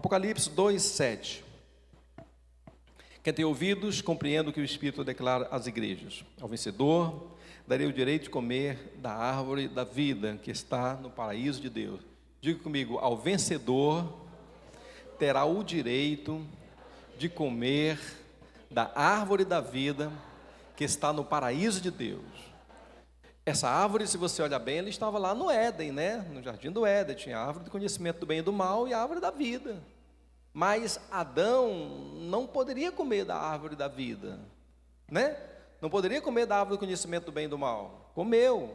Apocalipse 2:7. Quem tem ouvidos, compreenda o que o Espírito declara às igrejas. Ao vencedor, darei o direito de comer da árvore da vida, que está no paraíso de Deus. Diga comigo, ao vencedor terá o direito de comer da árvore da vida, que está no paraíso de Deus. Essa árvore, se você olhar bem, ela estava lá no Éden, né? No jardim do Éden, tinha a árvore do conhecimento do bem e do mal e a árvore da vida. Mas Adão não poderia comer da árvore da vida, né? Não poderia comer da árvore do conhecimento do bem e do mal. Comeu.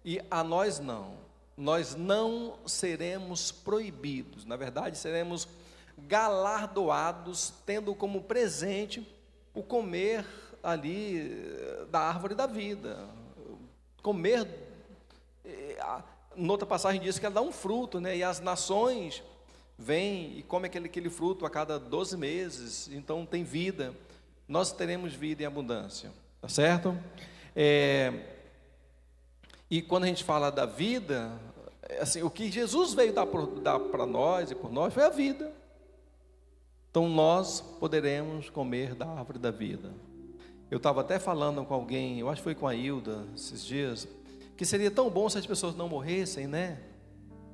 E a nós não. Nós não seremos proibidos. Na verdade, seremos galardoados, tendo como presente o comer ali da árvore da vida. Comer, noutra passagem diz que ela dá um fruto, né? E as nações vêm e comem aquele fruto a cada 12 meses, então tem vida. Nós teremos vida em abundância, tá certo? E quando a gente fala da vida, assim, o que Jesus veio dar para nós e por nós foi a vida. Então nós poderemos comer da árvore da vida. Eu estava até falando com alguém, eu acho que foi com a Hilda esses dias, que seria tão bom se as pessoas não morressem, né?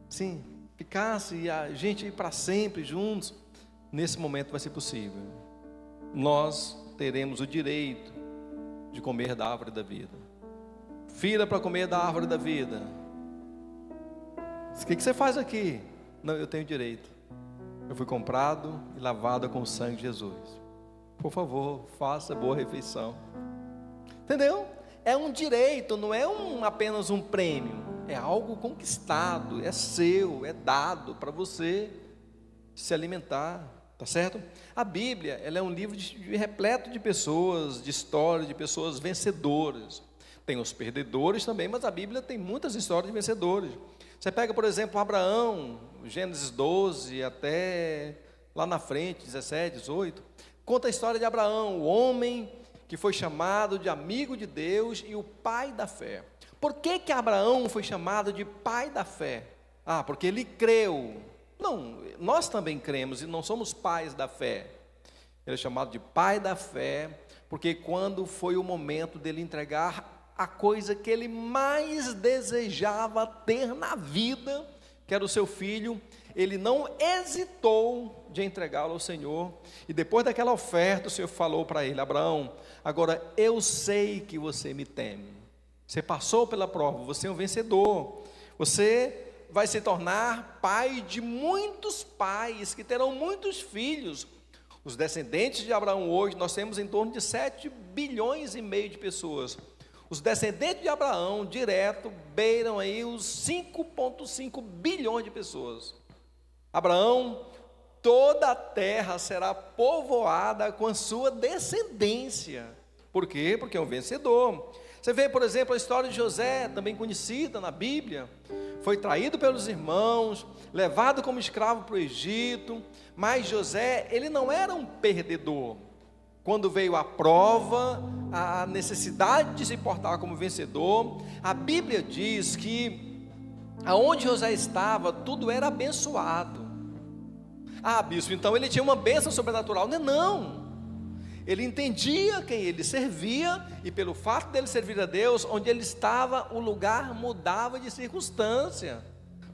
Sim, ficasse a gente ir para sempre juntos. Nesse momento vai ser possível. Nós teremos o direito de comer da árvore da vida. Fila para comer da árvore da vida. O que você faz aqui? Não, eu tenho direito. Eu fui comprado e lavado com o sangue de Jesus. Por favor, faça boa refeição. Entendeu? É um direito, não é apenas um prêmio. É algo conquistado, é seu, é dado para você se alimentar, tá certo? A Bíblia, ela é um livro repleto de pessoas, de histórias, de pessoas vencedoras. Tem os perdedores também, mas a Bíblia tem muitas histórias de vencedores. Você pega, por exemplo, Abraão, Gênesis 12, até lá na frente, 17, 18, conta a história de Abraão, o homem que foi chamado de amigo de Deus e o pai da fé. Por que Abraão foi chamado de pai da fé? Porque ele creu. Não, nós também cremos e não somos pais da fé. Ele é chamado de pai da fé, porque quando foi o momento dele entregar a coisa que ele mais desejava ter na vida, que era o seu filho, ele não hesitou de entregá-lo ao Senhor. E depois daquela oferta, o Senhor falou para ele: Abraão, agora eu sei que você me teme. Você passou pela prova, você é um vencedor. Você vai se tornar pai de muitos pais, que terão muitos filhos. Os descendentes de Abraão hoje, nós temos em torno de 7 bilhões e meio de pessoas. Os descendentes de Abraão, direto, beiram aí os 5,5 bilhões de pessoas. Abraão, toda a terra será povoada com a sua descendência. Por quê? Porque é um vencedor. Você vê, por exemplo, a história de José, também conhecida na Bíblia. Foi traído pelos irmãos, levado como escravo para o Egito. Mas José, ele não era um perdedor. Quando veio a prova, a necessidade de se portar como vencedor, a Bíblia diz que aonde José estava, tudo era abençoado. Bispo, então ele tinha uma bênção sobrenatural? Não. Ele entendia quem ele servia, e pelo fato dele servir a Deus, onde ele estava, o lugar mudava de circunstância,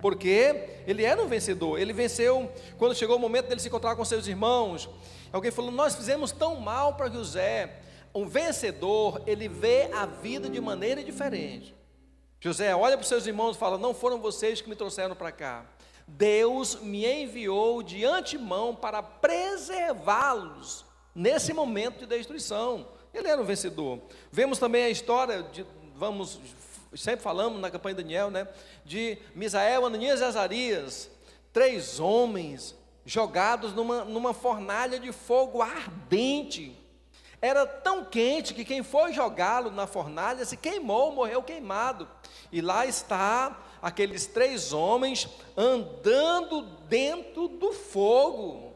porque ele era um vencedor. Ele venceu quando chegou o momento dele se encontrar com seus irmãos. Alguém falou: nós fizemos tão mal para José. Um vencedor, ele vê a vida de maneira diferente. José olha para os seus irmãos e fala: não foram vocês que me trouxeram para cá, Deus me enviou de antemão para preservá-los nesse momento de destruição. Ele era um vencedor. Vemos também a história sempre falamos na campanha de Daniel, né, de Misael, Ananias e Azarias, 3 homens jogados numa fornalha de fogo ardente. Era tão quente que quem foi jogá-lo na fornalha se queimou, morreu queimado. E lá está aqueles 3 homens andando dentro do fogo.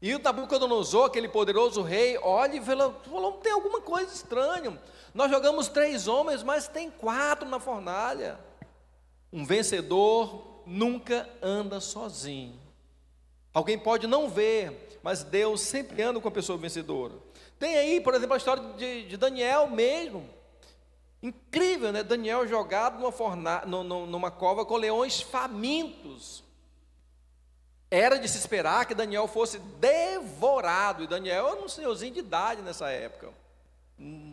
E o Nabucodonosor, aquele poderoso rei, olha e falou: tem alguma coisa estranha. Nós jogamos 3 homens, mas tem 4 na fornalha. Um vencedor nunca anda sozinho. Alguém pode não ver, mas Deus sempre anda com a pessoa vencedora. Tem aí, por exemplo, a história de Daniel mesmo. Incrível, né? Daniel jogado numa cova com leões famintos. Era de se esperar que Daniel fosse devorado. E Daniel era um senhorzinho de idade nessa época.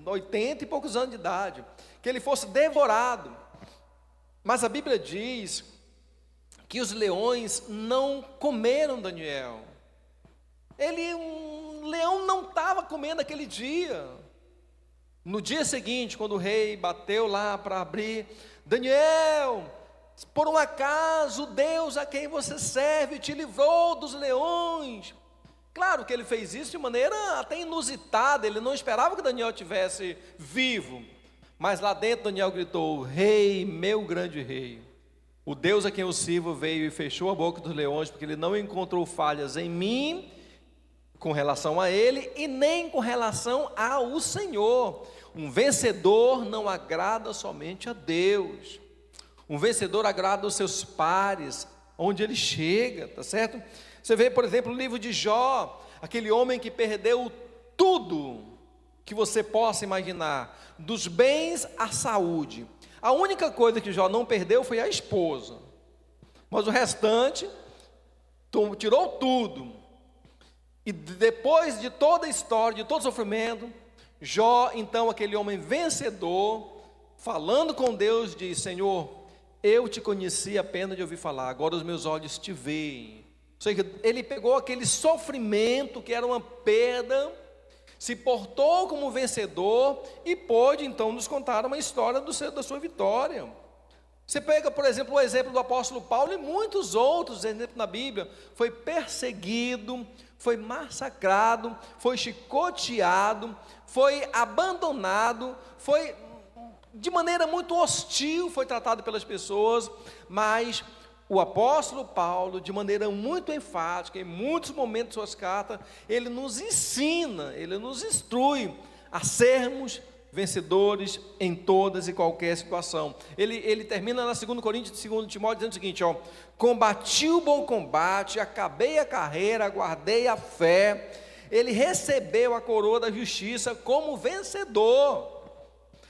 80 e poucos anos de idade. Que ele fosse devorado. Mas a Bíblia diz que os leões não comeram Daniel. Um leão não estava comendo aquele dia. No dia seguinte, quando o rei bateu lá para abrir, Daniel, por um acaso Deus a quem você serve te livrou dos leões. Claro que ele fez isso de maneira até inusitada, ele não esperava que Daniel estivesse vivo. Mas lá dentro Daniel gritou: rei, meu grande rei, o Deus a quem eu sirvo veio e fechou a boca dos leões, porque ele não encontrou falhas em mim, com relação a ele, e nem com relação ao Senhor. Um vencedor não agrada somente a Deus. Um vencedor agrada os seus pares, onde ele chega, tá certo? Você vê, por exemplo, o livro de Jó, aquele homem que perdeu tudo que você possa imaginar, dos bens à saúde. A única coisa que Jó não perdeu foi a esposa, mas o restante, tirou tudo. E depois de toda a história, de todo o sofrimento, Jó, então, aquele homem vencedor, falando com Deus, diz: Senhor, eu te conheci apenas de ouvir falar, agora os meus olhos te veem. Ou seja, ele pegou aquele sofrimento que era uma perda, se portou como vencedor e pôde então nos contar uma história da sua vitória. Você pega, por exemplo, o exemplo do apóstolo Paulo e muitos outros exemplos na Bíblia. Foi perseguido, foi massacrado, foi chicoteado, foi abandonado, foi de maneira muito hostil, foi tratado pelas pessoas, mas o apóstolo Paulo, de maneira muito enfática, em muitos momentos de suas cartas, ele nos ensina, ele nos instrui a sermos vencedores em todas e qualquer situação. Ele termina na 2 Coríntios, 2 Timóteo, dizendo o seguinte: combati o bom combate, acabei a carreira, guardei a fé. Ele recebeu a coroa da justiça como vencedor.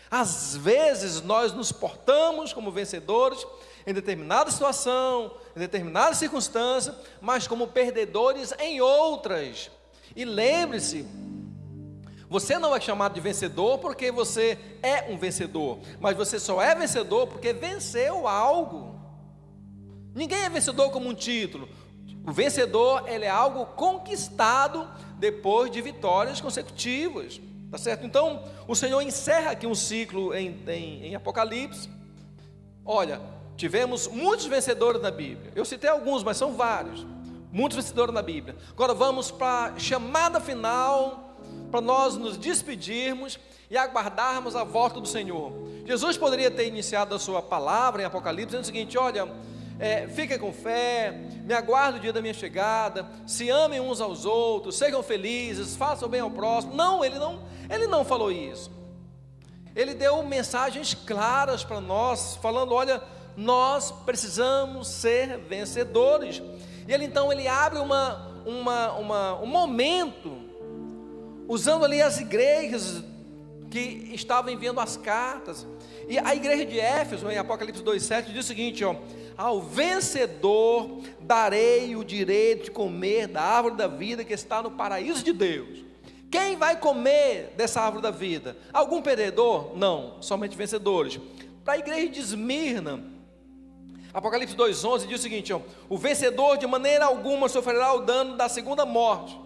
Às vezes nós nos portamos como vencedores em determinada situação, em determinada circunstância, mas como perdedores em outras. E lembre-se, você não é chamado de vencedor porque você é um vencedor, mas você só é vencedor porque venceu algo. Ninguém é vencedor como um título. O vencedor, ele é algo conquistado depois de vitórias consecutivas, tá certo? Então, o Senhor encerra aqui um ciclo em Apocalipse. Olha, tivemos muitos vencedores na Bíblia. Eu citei alguns, mas são vários. Muitos vencedores na Bíblia. Agora vamos para a chamada final, para nós nos despedirmos e aguardarmos a volta do Senhor. Jesus poderia ter iniciado a sua palavra em Apocalipse dizendo o seguinte: olha, fiquem com fé, me aguardem o dia da minha chegada, se amem uns aos outros, sejam felizes, façam bem ao próximo. Não, ele não falou isso. Ele deu mensagens claras para nós, falando: olha, nós precisamos ser vencedores. E ele então abre um momento, usando ali as igrejas que estavam enviando as cartas. E a igreja de Éfeso, em Apocalipse 2,7, diz o seguinte: ao vencedor darei o direito de comer da árvore da vida que está no paraíso de Deus. Quem vai comer dessa árvore da vida? Algum perdedor? Não, somente vencedores. Para a igreja de Esmirna, Apocalipse 2,11 diz o seguinte: o vencedor de maneira alguma sofrerá o dano da segunda morte.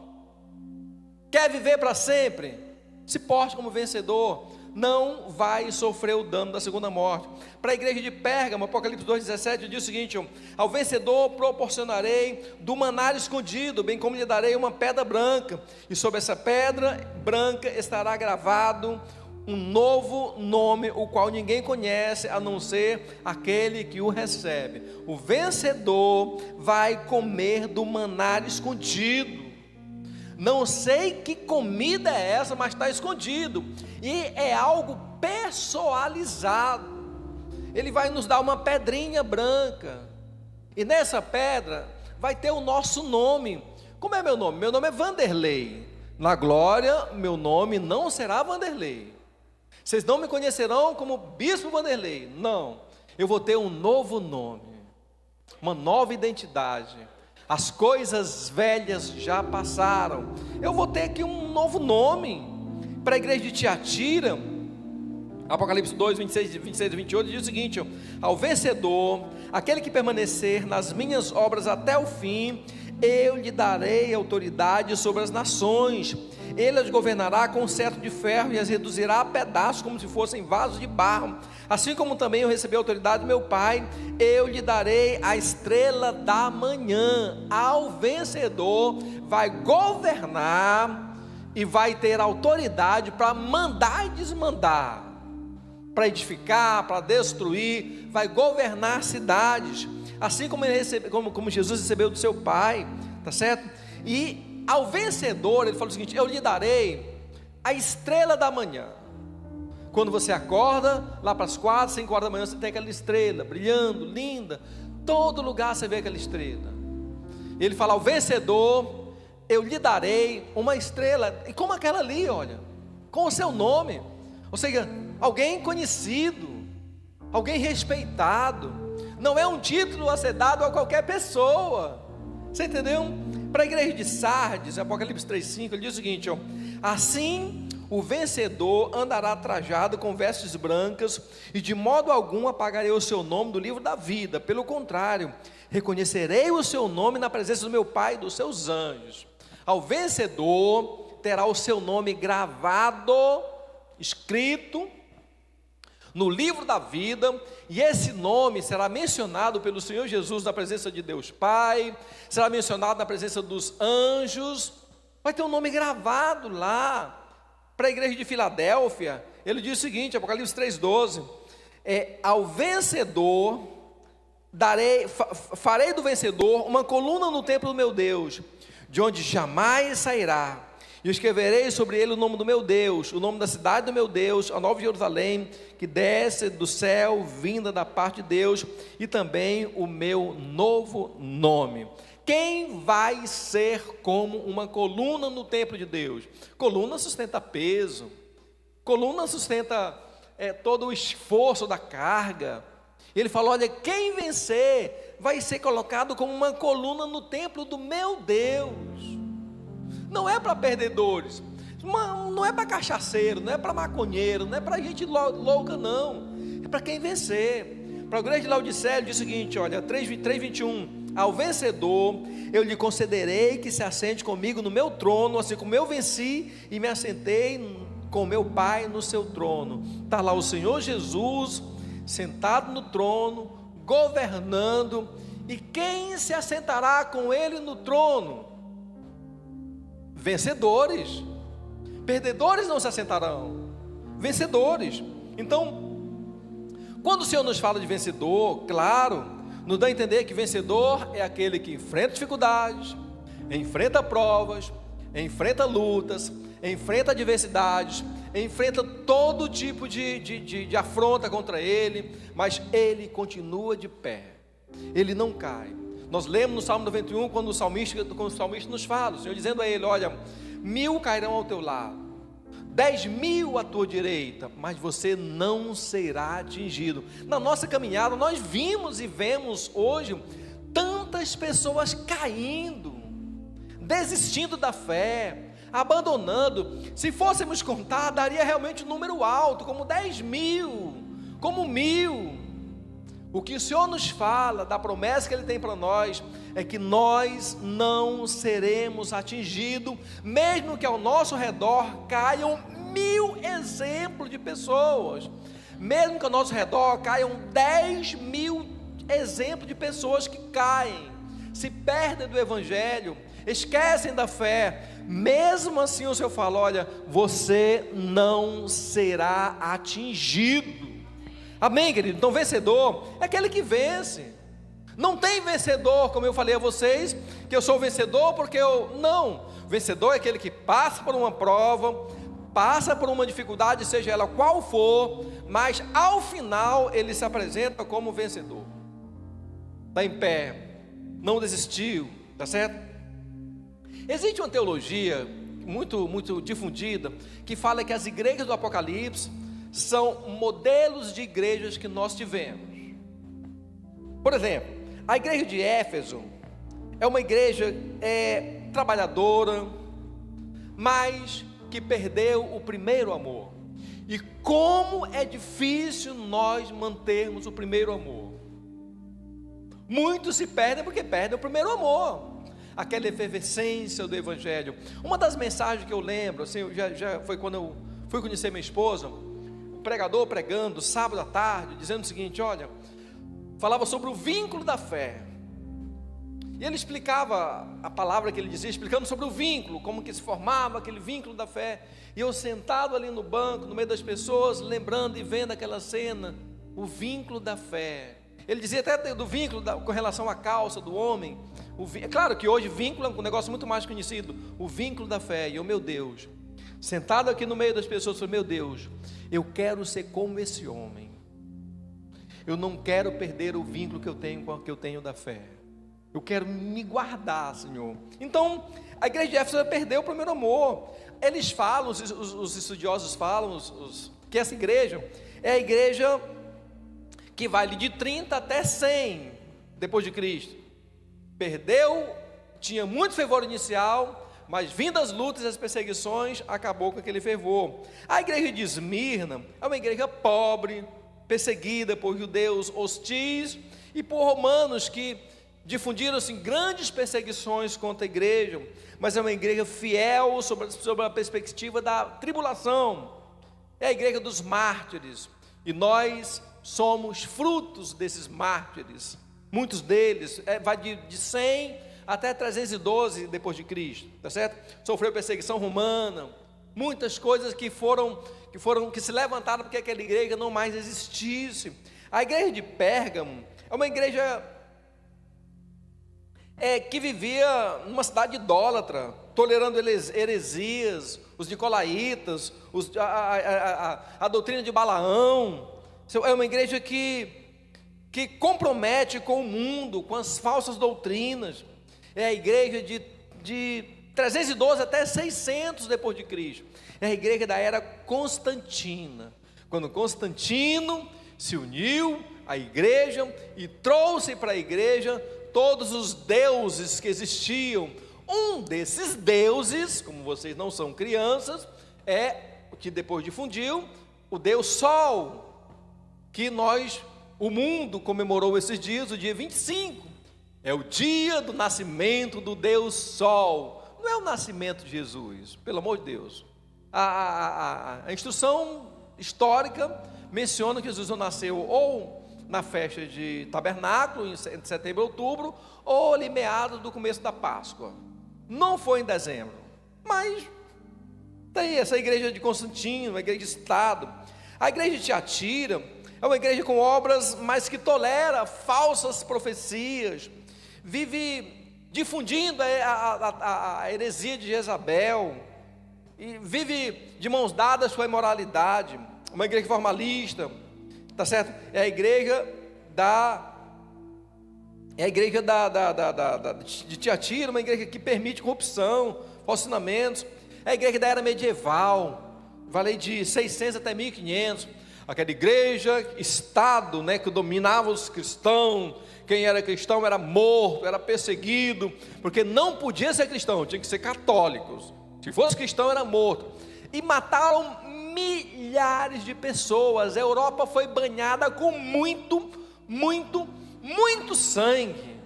Quer viver para sempre? Se porte como vencedor, não vai sofrer o dano da segunda morte. Para a igreja de Pérgamo, Apocalipse 2,17 diz o seguinte: ao vencedor proporcionarei do maná escondido, bem como lhe darei uma pedra branca, e sobre essa pedra branca estará gravado um novo nome, o qual ninguém conhece, a não ser aquele que o recebe. O vencedor vai comer do maná escondido. Não sei que comida é essa, mas está escondido, e é algo personalizado. Ele vai nos dar uma pedrinha branca, e nessa pedra vai ter o nosso nome. Como é meu nome? Meu nome é Vanderlei. Na glória, meu nome não será Vanderlei. Vocês não me conhecerão como Bispo Vanderlei. Não, eu vou ter um novo nome, uma nova identidade. As coisas velhas já passaram. Eu vou ter aqui um novo nome. Para a igreja de Tiatira, Apocalipse 2, 26 e 28 diz o seguinte: ao vencedor, aquele que permanecer nas minhas obras até o fim, eu lhe darei autoridade sobre as nações. Ele as governará com um cetro de ferro e as reduzirá a pedaços como se fossem vasos de barro. Assim como também eu recebi a autoridade do meu Pai, eu lhe darei a estrela da manhã. Ao vencedor vai governar e vai ter autoridade para mandar e desmandar, para edificar, para destruir, vai governar cidades, assim como, como Jesus recebeu do seu Pai, tá certo? E ao vencedor, ele fala o seguinte: eu lhe darei a estrela da manhã. Quando você acorda, lá para as 4, 5 horas da manhã, você tem aquela estrela, brilhando, linda, todo lugar você vê aquela estrela. Ele fala: ao vencedor, eu lhe darei uma estrela, e como aquela ali, olha, com o seu nome, ou seja, alguém conhecido, alguém respeitado, não é um título a ser dado a qualquer pessoa, você entendeu? Para a igreja de Sardes, Apocalipse 3,5, ele diz o seguinte: ó, assim o vencedor andará trajado com vestes brancas, e de modo algum apagarei o seu nome do livro da vida, pelo contrário, reconhecerei o seu nome na presença do meu Pai e dos seus anjos. Ao vencedor terá o seu nome gravado, escrito no livro da vida, e esse nome será mencionado pelo Senhor Jesus na presença de Deus Pai, será mencionado na presença dos anjos, vai ter um nome gravado lá. Para a igreja de Filadélfia, ele diz o seguinte, Apocalipse 3,12, ao vencedor farei do vencedor uma coluna no templo do meu Deus, de onde jamais sairá, e escreverei sobre ele o nome do meu Deus, o nome da cidade do meu Deus, a Nova Jerusalém, que desce do céu, vinda da parte de Deus, e também o meu novo nome. Quem vai ser como uma coluna no templo de Deus? Coluna sustenta peso, coluna sustenta todo o esforço da carga. Ele falou: olha, quem vencer vai ser colocado como uma coluna no templo do meu Deus. Não é para perdedores, não é para cachaceiro, não é para maconheiro, não é para gente louca, não. É para quem vencer. Para a igreja de Laodiceia, ele diz o seguinte, olha, 3:21, ao vencedor eu lhe concederei que se assente comigo no meu trono, assim como eu venci e me assentei com meu Pai no seu trono. Está lá o Senhor Jesus sentado no trono, governando, e quem se assentará com ele no trono? Vencedores. Perdedores não se assentarão, vencedores. Então, quando o Senhor nos fala de vencedor, claro, nos dá a entender que vencedor é aquele que enfrenta dificuldades, enfrenta provas, enfrenta lutas, enfrenta adversidades, enfrenta todo tipo de afronta contra ele, mas ele continua de pé, ele não cai. Nós lemos no Salmo 91, quando o salmista nos fala, o Senhor dizendo a ele: olha, 1000 cairão ao teu lado, 10.000 à tua direita, mas você não será atingido. Na nossa caminhada, nós vimos e vemos hoje tantas pessoas caindo, desistindo da fé, abandonando. Se fôssemos contar, daria realmente um número alto, como 10.000, como 1.000. O que o Senhor nos fala, da promessa que Ele tem para nós, é que nós não seremos atingidos, mesmo que ao nosso redor caiam 1000 exemplos de pessoas, mesmo que ao nosso redor caiam 10.000 exemplos de pessoas que caem, se perdem do Evangelho, esquecem da fé, mesmo assim o Senhor fala: olha, você não será atingido. Amém, querido? Então vencedor é aquele que vence. Não tem vencedor, como eu falei a vocês, que eu sou vencedor porque não, vencedor é aquele que passa por uma prova, passa por uma dificuldade, seja ela qual for, mas ao final ele se apresenta como vencedor. Está em pé, não desistiu, tá certo? Existe uma teologia muito difundida que fala que as igrejas do Apocalipse são modelos de igrejas que nós tivemos. Por exemplo, a igreja de Éfeso é uma igreja trabalhadora, mas que perdeu o primeiro amor. E como é difícil nós mantermos o primeiro amor. Muitos se perdem porque perdem o primeiro amor, aquela efervescência do Evangelho. Uma das mensagens que eu lembro, assim, já foi quando eu fui conhecer minha esposa, o pregador pregando sábado à tarde, dizendo o seguinte: olha, falava sobre o vínculo da fé. E ele explicava a palavra que ele dizia, explicando sobre o vínculo, como que se formava aquele vínculo da fé. E eu sentado ali no banco, no meio das pessoas, lembrando e vendo aquela cena, o vínculo da fé. Ele dizia até do vínculo com relação à calça do homem. É claro que hoje vínculo é um negócio muito mais conhecido, o vínculo da fé. E eu, meu Deus, sentado aqui no meio das pessoas, eu falei: meu Deus, eu quero ser como esse homem. Eu não quero perder o vínculo que eu tenho da fé. Eu quero me guardar, Senhor. Então, a igreja de Éfeso perdeu o primeiro amor. Eles falam, os estudiosos falam, que essa igreja é a igreja que vai de 30 até 100 depois de Cristo. Perdeu, tinha muito fervor inicial, mas vindo as lutas e as perseguições, acabou com aquele fervor. A igreja de Esmirna é uma igreja pobre, perseguida por judeus hostis e por romanos que difundiram assim, grandes perseguições contra a igreja, mas é uma igreja fiel sobre a perspectiva da tribulação. É a igreja dos mártires, e nós somos frutos desses mártires. Muitos deles vai de 100 até 312 depois de Cristo, tá certo? Sofreu perseguição romana, muitas coisas que se levantaram porque aquela igreja não mais existisse. A igreja de Pérgamo é uma igreja que vivia numa cidade idólatra, tolerando heresias, os nicolaítas, a doutrina de Balaão. É uma igreja que compromete com o mundo, com as falsas doutrinas. É a igreja de 312 até 600 depois de Cristo. É a igreja da era Constantina, quando Constantino se uniu à igreja e trouxe para a igreja todos os deuses que existiam. Um desses deuses, como vocês não são crianças, é o que depois difundiu, o Deus Sol, que o mundo comemorou esses dias, o dia 25, é o dia do nascimento do Deus Sol. Não é o nascimento de Jesus, pelo amor de Deus. A instrução histórica menciona que Jesus nasceu ou na festa de tabernáculo, em setembro e outubro, ou ali meados do começo da Páscoa. Não foi em dezembro, mas tem essa igreja de Constantino, uma igreja de Estado. A igreja de Tiatira é uma igreja com obras, mas que tolera falsas profecias, vive difundindo a heresia de Jezabel, e vive de mãos dadas com a imoralidade. Uma igreja formalista, tá certo? É a igreja de Tiatira, uma igreja que permite corrupção, falsificamentos. É a igreja da era medieval, vale de 600 até 1500, aquela igreja, estado, né, que dominava os cristãos. Quem era cristão era morto, era perseguido, porque não podia ser cristão, tinha que ser católicos. Se fosse cristão era morto. E mataram milhares de pessoas. A Europa foi banhada com muito sangue.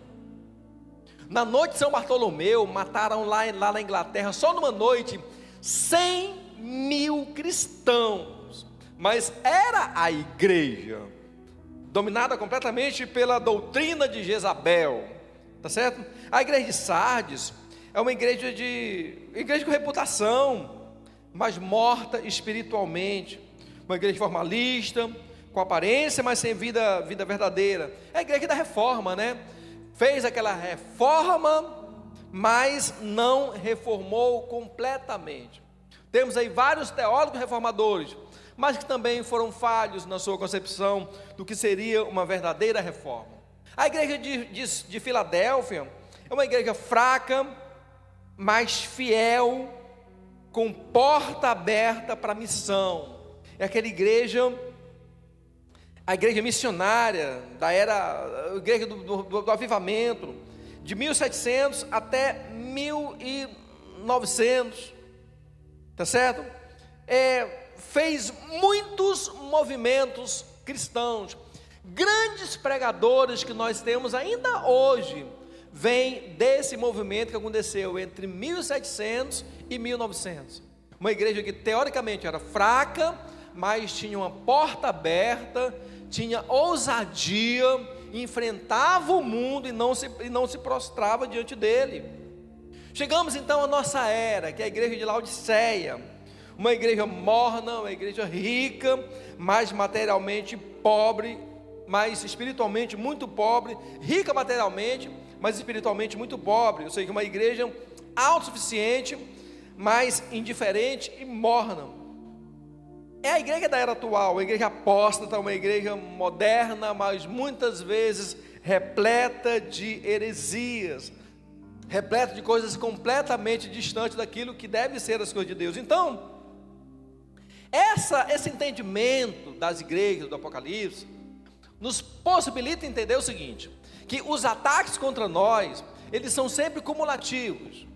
Na noite de São Bartolomeu, mataram lá na Inglaterra, só numa noite, 100 mil cristãos. Mas era a igreja dominada completamente pela doutrina de Jezabel, tá certo? A igreja de Sardes é uma igreja com reputação, mas morta espiritualmente. Uma igreja formalista, com aparência, mas sem vida verdadeira. É a igreja da reforma, né? Fez aquela reforma, mas não reformou completamente. Temos aí vários teólogos reformadores, mas que também foram falhos na sua concepção do que seria uma verdadeira reforma. A igreja de Filadélfia é uma igreja fraca, mas fiel, com porta aberta para a missão. É aquela igreja, a igreja missionária, a igreja do avivamento, de 1700 até 1900, tá certo? Fez muitos movimentos cristãos. Grandes pregadores que nós temos ainda hoje vêm desse movimento que aconteceu entre 1700 e 1900. Uma igreja que teoricamente era fraca, mas tinha uma porta aberta, tinha ousadia, enfrentava o mundo e não se prostrava diante dele. Chegamos então à nossa era, que é a igreja de Laodiceia, uma igreja morna, uma igreja rica, mas materialmente pobre, mas espiritualmente muito pobre, rica materialmente, mas espiritualmente muito pobre. Ou seja, uma igreja autossuficiente, mas indiferente e morna. É a igreja da era atual, a igreja apóstata, uma igreja moderna, mas muitas vezes repleta de heresias, repleta de coisas completamente distantes daquilo que deve ser as coisas de Deus. Então, esse entendimento das igrejas do Apocalipse nos possibilita entender o seguinte, que os ataques contra nós, eles são sempre cumulativos.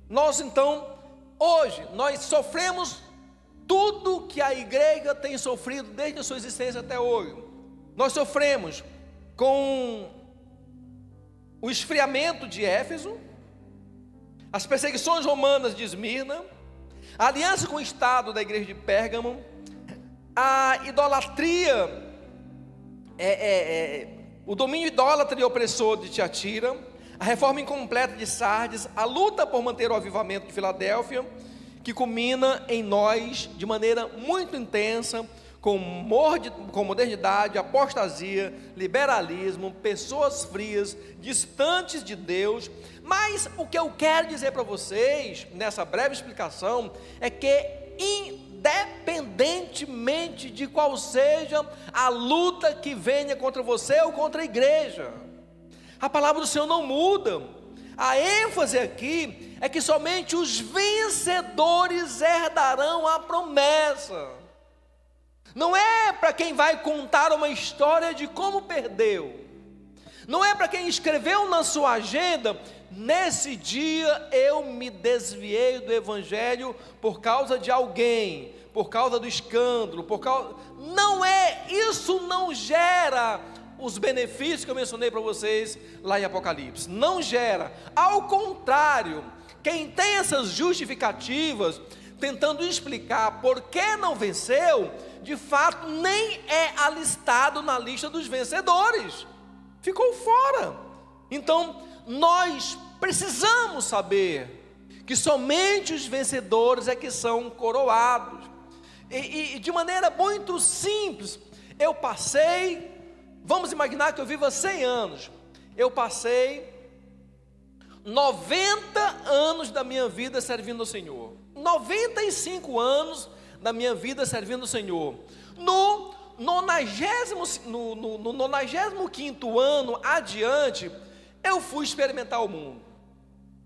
Nós então, hoje, nós sofremos tudo que a igreja tem sofrido desde a sua existência até hoje. Nós sofremos com o esfriamento de Éfeso, as perseguições romanas de Esmirna, a aliança com o Estado da igreja de Pérgamo, a idolatria, o domínio idólatra e opressor de Tiatira, a reforma incompleta de Sardes, a luta por manter o avivamento de Filadélfia, que culmina em nós de maneira muito intensa, com modernidade, apostasia, liberalismo, pessoas frias, distantes de Deus. Mas o que eu quero dizer para vocês, nessa breve explicação, é que independentemente de qual seja a luta que venha contra você ou contra a igreja, a palavra do Senhor não muda. A ênfase aqui é que somente os vencedores herdarão a promessa. Não é para quem vai contar uma história de como perdeu, não é para quem escreveu na sua agenda: nesse dia eu me desviei do evangelho por causa de alguém, por causa do escândalo, não é, isso não gera os benefícios que eu mencionei para vocês lá em Apocalipse, não gera. Ao contrário, quem tem essas justificativas, tentando explicar por que não venceu, de fato nem é alistado na lista dos vencedores, ficou fora. Então nós precisamos saber que somente os vencedores é que são coroados. E de maneira muito simples, eu passei, vamos imaginar que eu viva 100 anos, eu passei 90 anos da minha vida servindo ao Senhor, 95 anos da minha vida servindo ao Senhor. No 95º ano adiante, eu fui experimentar o mundo,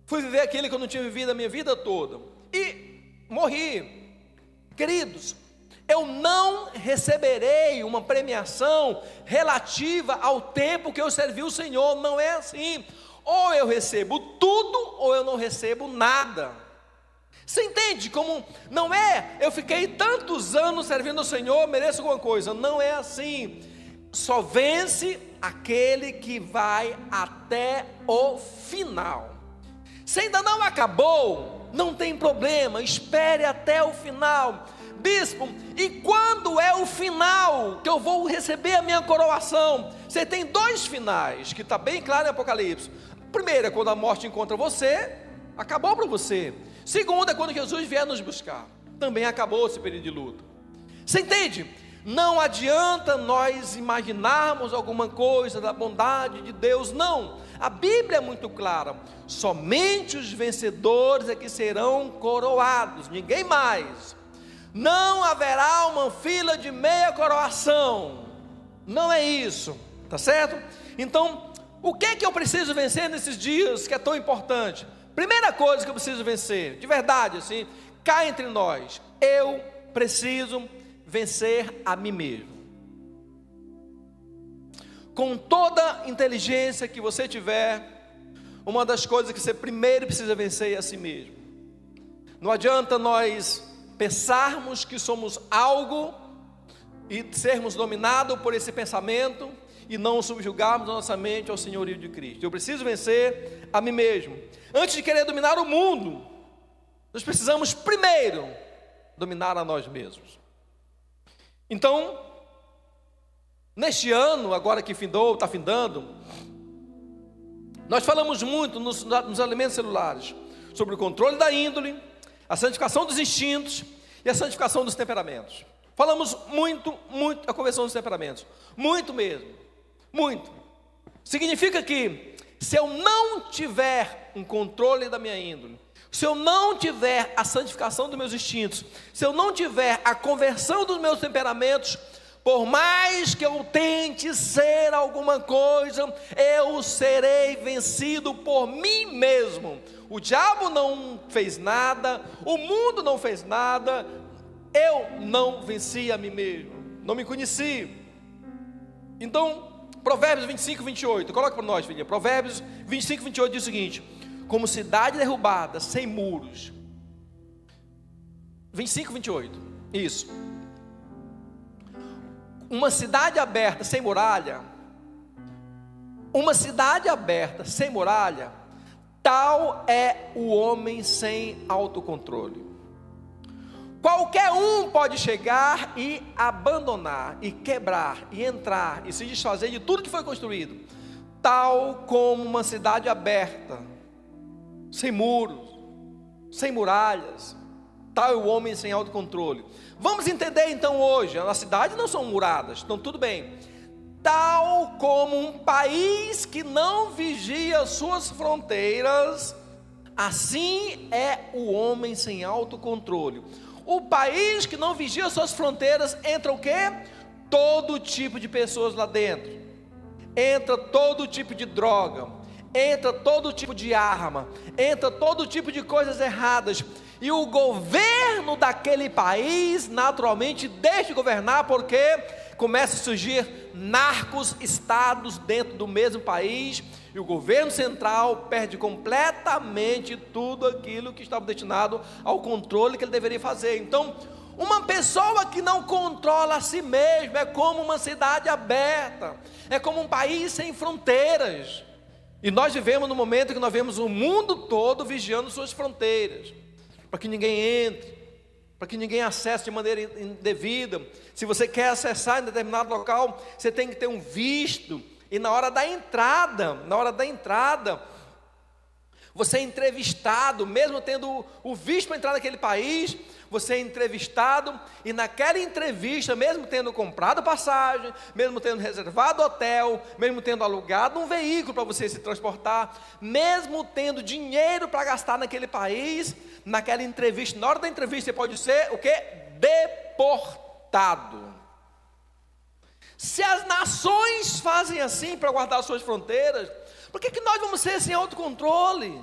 fui viver aquilo que eu não tinha vivido a minha vida toda, e morri. Queridos, eu não receberei uma premiação relativa ao tempo que eu servi o Senhor, não é assim. Ou eu recebo tudo, ou eu não recebo nada. Você entende como não é, eu fiquei tantos anos servindo o Senhor, mereço alguma coisa? Não é assim. Só vence aquele que vai até o final. Se ainda não acabou, não tem problema, espere até o final. Bispo, e quando é o final que eu vou receber a minha coroação? Você tem dois finais, que está bem claro em Apocalipse. Primeiro é quando a morte encontra você, acabou para você. Segundo é quando Jesus vier nos buscar, também acabou esse período de luta. Você entende? Não adianta nós imaginarmos alguma coisa da bondade de Deus, não. A Bíblia é muito clara, somente os vencedores é que serão coroados, ninguém mais. Não haverá uma fila de meia coroação, não é isso, tá certo? Então, O que é que eu preciso vencer nesses dias que é tão importante? Primeira coisa que eu preciso vencer, de verdade, assim, cá entre nós, eu preciso vencer a mim mesmo. Com toda a inteligência que você tiver, uma das coisas que você primeiro precisa vencer é a si mesmo. Não adianta nós pensarmos que somos algo e sermos dominados por esse pensamento e não subjugarmos a nossa mente ao senhorio de Cristo. Eu preciso vencer a mim mesmo. Antes de querer dominar o mundo, nós precisamos primeiro dominar a nós mesmos. Então, neste ano, agora que findou, está findando, nós falamos muito nos elementos celulares sobre o controle da índole, a santificação dos instintos e a santificação dos temperamentos. Falamos muito a conversão dos temperamentos, muito mesmo, muito. Significa que se eu não tiver um controle da minha índole, se eu não tiver a santificação dos meus instintos, se eu não tiver a conversão dos meus temperamentos, por mais que eu tente ser alguma coisa, eu serei vencido por mim mesmo. O diabo não fez nada, o mundo não fez nada, eu não venci a mim mesmo, não me conheci. Então, Provérbios 25, 28, coloca para nós, filha. Provérbios 25, 28 diz o seguinte: como cidade derrubada, sem muros. 25, 28, isso. Uma cidade aberta, sem muralha. Uma cidade aberta, sem muralha, tal é o homem sem autocontrole. Qualquer um pode chegar e abandonar, e quebrar, e entrar, e se desfazer de tudo que foi construído, tal como uma cidade aberta, sem muros, sem muralhas, tal é o homem sem autocontrole. Vamos entender então hoje, as cidades não são muradas, então tudo bem. Tal como um país que não vigia suas fronteiras, assim é o homem sem autocontrole. O país que não vigia suas fronteiras, entra o quê? Todo tipo de pessoas lá dentro. Entra todo tipo de droga, entra todo tipo de arma, entra todo tipo de coisas erradas. E o governo daquele país naturalmente deixa de governar, porque começa a surgir narcos-estados dentro do mesmo país, e o governo central perde completamente tudo aquilo que estava destinado ao controle que ele deveria fazer. Então, uma pessoa que não controla a si mesma é como uma cidade aberta, é como um país sem fronteiras. E nós vivemos no momento que nós vemos o mundo todo vigiando suas fronteiras, para que ninguém entre, para que ninguém acesse de maneira indevida. Se você quer acessar em determinado local, você tem que ter um visto. E na hora da entrada, você é entrevistado, mesmo tendo o visto para entrar naquele país, você é entrevistado, e naquela entrevista, mesmo tendo comprado passagem, mesmo tendo reservado hotel, mesmo tendo alugado um veículo para você se transportar, mesmo tendo dinheiro para gastar naquele país, naquela entrevista, na hora da entrevista você pode ser o quê? Deportado. Se as nações fazem assim para guardar suas fronteiras, por que nós vamos ser sem autocontrole?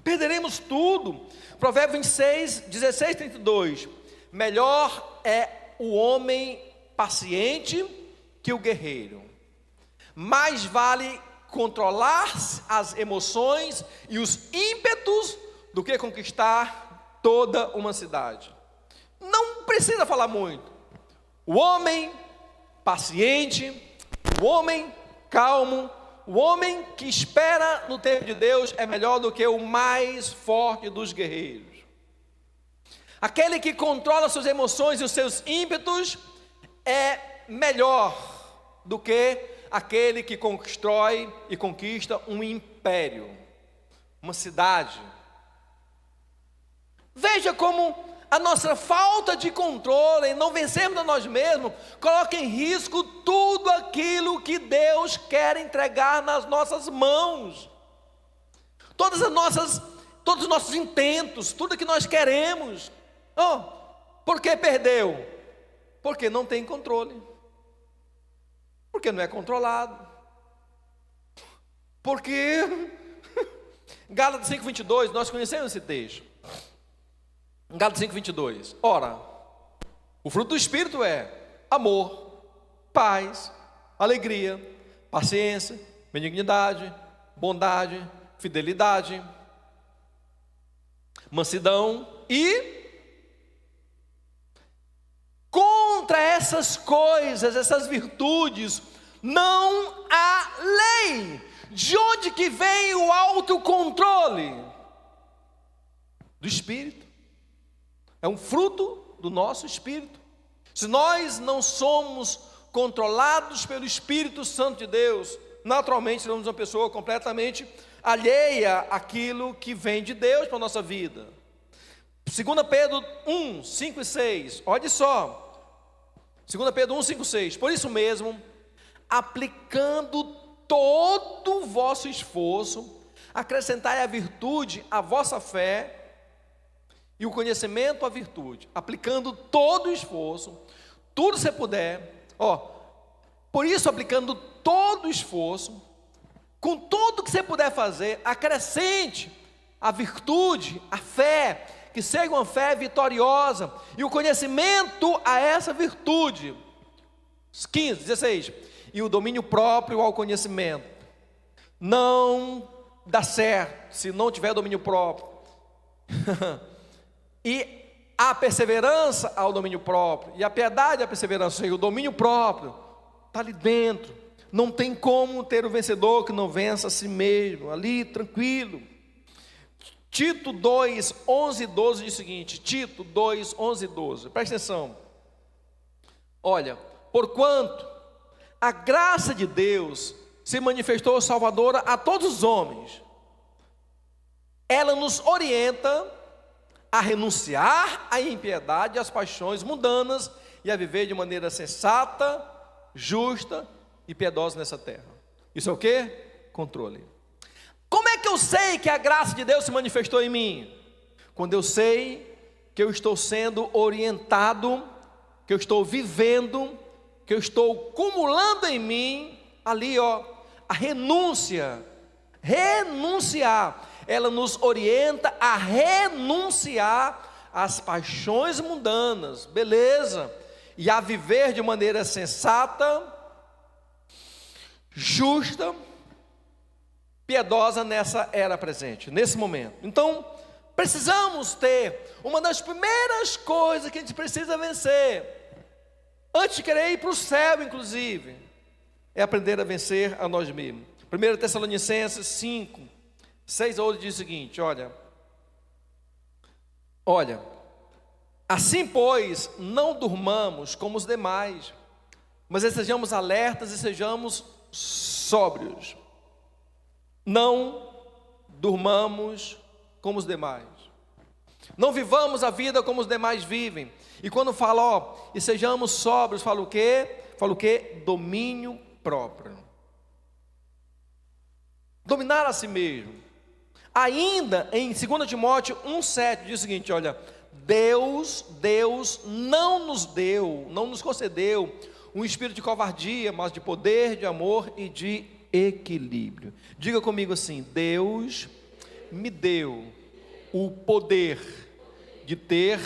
Perderemos tudo. Provérbios 26, 16, 32. Melhor é o homem paciente que o guerreiro. Mais vale controlar as emoções e os ímpetos do que conquistar toda uma cidade. Não precisa falar muito. O homem paciente, o homem calmo, o homem que espera no tempo de Deus é melhor do que o mais forte dos guerreiros. Aquele que controla suas emoções e os seus ímpetos é melhor do que aquele que constrói e conquista um império, uma cidade. Veja como a nossa falta de controle em não vencermos a nós mesmos coloca em risco tudo aquilo que Deus quer entregar nas nossas mãos. Todos os nossos intentos, tudo que nós queremos. Por que perdeu? Porque não tem controle. Porque não é controlado. Porque Gálatas 5:22, nós conhecemos esse texto. Gálatas 5:22. Ora, o fruto do Espírito é amor, paz, alegria, paciência, benignidade, bondade, fidelidade, mansidão e contra essas coisas, essas virtudes, não há lei. De onde que vem o autocontrole? Do Espírito. É um fruto do nosso Espírito. Se nós não somos controlados pelo Espírito Santo de Deus, naturalmente seremos uma pessoa completamente alheia àquilo que vem de Deus para a nossa vida. 2 Pedro 1, 5 e 6, olha só. 2 Pedro 1, 5 e 6. Por isso mesmo, aplicando todo o vosso esforço, acrescentai a virtude à vossa fé, e o conhecimento à virtude, aplicando todo o esforço, tudo se puder, por isso aplicando todo o esforço, com tudo que você puder fazer, acrescente a virtude, a fé, que seja uma fé vitoriosa, e o conhecimento a essa virtude. 15, 16, e o domínio próprio ao conhecimento. Não dá certo se não tiver domínio próprio. E a perseverança ao domínio próprio, e a piedade à perseverança, o domínio próprio está ali dentro. Não tem como ter o vencedor que não vença a si mesmo, ali tranquilo. Tito 2, 11 e 12 diz o seguinte, Tito 2, 11 e 12, presta atenção. Olha, porquanto a graça de Deus se manifestou salvadora a todos os homens, ela nos orienta a renunciar à impiedade e às paixões mundanas e a viver de maneira sensata, justa e piedosa nessa terra. Isso é o quê? Controle. Como é que eu sei que a graça de Deus se manifestou em mim? Quando eu sei que eu estou sendo orientado, que eu estou vivendo, que eu estou acumulando em mim, ali a renúncia, renunciar. Ela nos orienta a renunciar às paixões mundanas, beleza, e a viver de maneira sensata, justa, piedosa nessa era presente, nesse momento. Então, precisamos ter, uma das primeiras coisas que a gente precisa vencer, antes de querer ir para o céu inclusive, é aprender a vencer a nós mesmos. 1 Tessalonicenses 5, 6 a 8 diz o seguinte, olha, assim pois, não durmamos como os demais, mas sejamos alertas e sejamos sóbrios. Não durmamos como os demais. Não vivamos a vida como os demais vivem. E quando fala, e sejamos sóbrios, fala o quê? Fala o quê? Domínio próprio. Dominar a si mesmo. Ainda em 2 Timóteo 1,7 diz o seguinte, olha, Deus não nos concedeu um espírito de covardia, mas de poder, de amor e de equilíbrio. Diga comigo assim, Deus me deu o poder de ter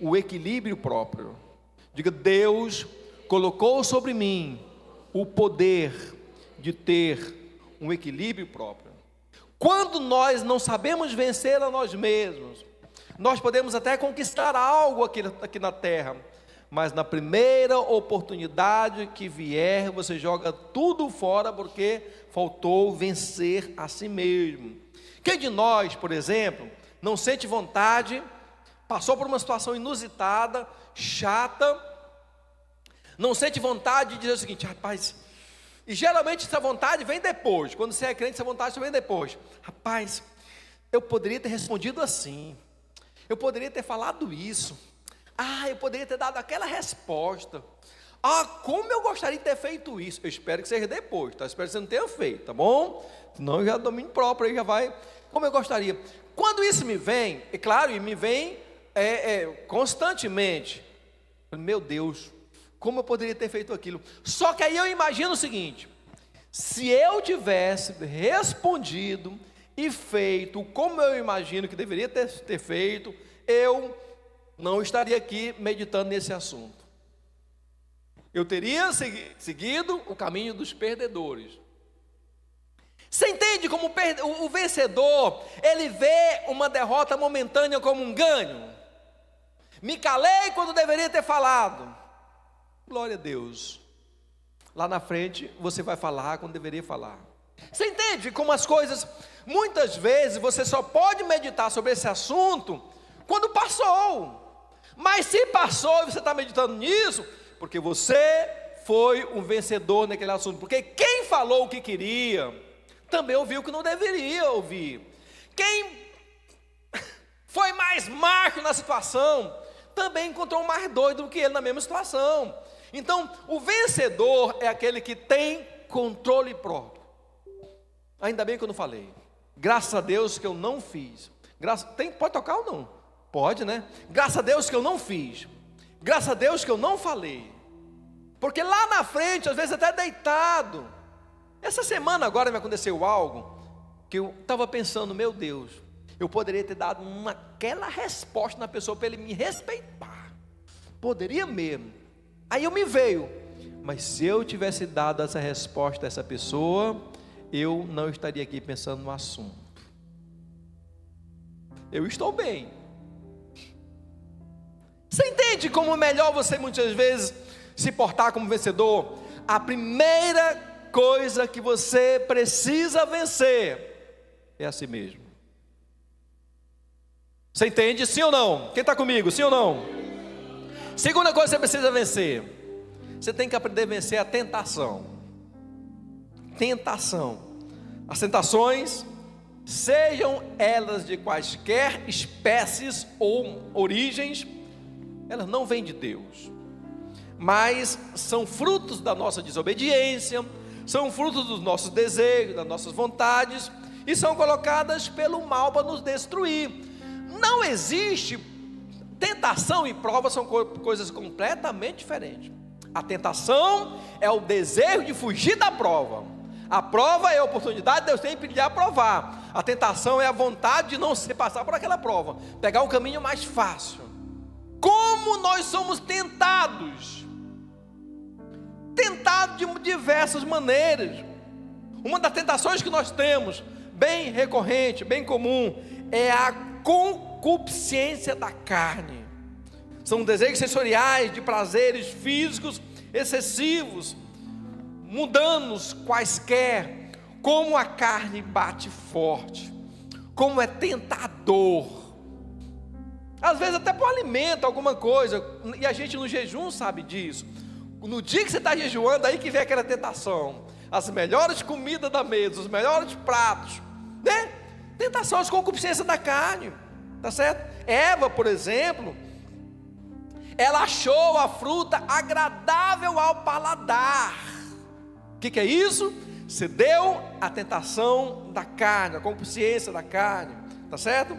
o equilíbrio próprio. Diga, Deus colocou sobre mim o poder de ter um equilíbrio próprio. Quando nós não sabemos vencer a nós mesmos, nós podemos até conquistar algo aqui na terra, mas na primeira oportunidade que vier, você joga tudo fora, porque faltou vencer a si mesmo. Quem de nós, por exemplo, não sente vontade, passou por uma situação inusitada, chata, não sente vontade de dizer o seguinte, rapaz, e geralmente essa vontade vem depois, quando você é crente, essa vontade só vem depois. Rapaz, eu poderia ter respondido assim, eu poderia ter falado isso, eu poderia ter dado aquela resposta, como eu gostaria de ter feito isso. Eu espero que seja depois, tá? Eu espero que você não tenha feito, tá bom? Senão já domínio próprio, aí já vai, como eu gostaria. Quando isso me vem, é claro, e me vem constantemente, meu Deus, como eu poderia ter feito aquilo? Só que aí eu imagino o seguinte, Se eu tivesse respondido e feito como eu imagino que deveria ter feito, eu não estaria aqui meditando nesse assunto. Eu teria seguido o caminho dos perdedores. Você entende como o vencedor, ele vê uma derrota momentânea como um ganho? Me calei quando deveria ter falado. Glória a Deus. Lá na frente você vai falar quando deveria falar. Você entende como as coisas, muitas vezes você só pode meditar sobre esse assunto quando passou. Mas se passou e você está meditando nisso, porque você foi um vencedor naquele assunto. Porque quem falou o que queria, também ouviu o que não deveria ouvir. Quem foi mais macho na situação, também encontrou um mais doido do que ele na mesma situação. Então, o vencedor é aquele que tem controle próprio. Ainda bem que eu não falei. Graças a Deus que eu não fiz. Pode tocar ou não? Pode, né? Graças a Deus que eu não fiz. Graças a Deus que eu não falei. Porque lá na frente, às vezes até deitado. Essa semana agora me aconteceu algo que eu estava pensando, meu Deus, eu poderia ter dado aquela resposta na pessoa para ele me respeitar. Poderia mesmo. Aí eu me veio, mas se eu tivesse dado essa resposta a essa pessoa, eu não estaria aqui pensando no assunto. Eu estou bem. Você entende como é melhor você muitas vezes se portar como vencedor? A primeira coisa que você precisa vencer é a si mesmo. Você entende? Sim ou não? Quem está comigo? Sim ou não? Segunda coisa que você precisa vencer. Você tem que aprender a vencer a tentação. Tentação. As tentações, sejam elas de quaisquer espécies ou origens, elas não vêm de Deus, mas são frutos da nossa desobediência, são frutos dos nossos desejos, das nossas vontades, e são colocadas pelo mal para nos destruir. Não existe tentação e prova, são coisas completamente diferentes. A tentação é o desejo de fugir da prova. A prova é a oportunidade de Deus tem de aprovar. A tentação é a vontade de não se passar por aquela prova, pegar um caminho mais fácil. Como nós somos tentados de diversas maneiras. Uma das tentações que nós temos, bem recorrente, bem comum, é a concupiscência da carne. São desejos sensoriais de prazeres físicos excessivos, mundanos quaisquer. Como a carne bate forte, como é tentador. Às vezes até para o alimento, alguma coisa, e a gente no jejum sabe disso. No dia que você está jejuando, aí que vem aquela tentação. As melhores comidas da mesa, os melhores pratos, né? Tentação, as concupiscências da carne, tá certo? Eva, por exemplo, ela achou a fruta agradável ao paladar. O que é isso? Cedeu à tentação da carne, a concupiscência da carne, tá certo?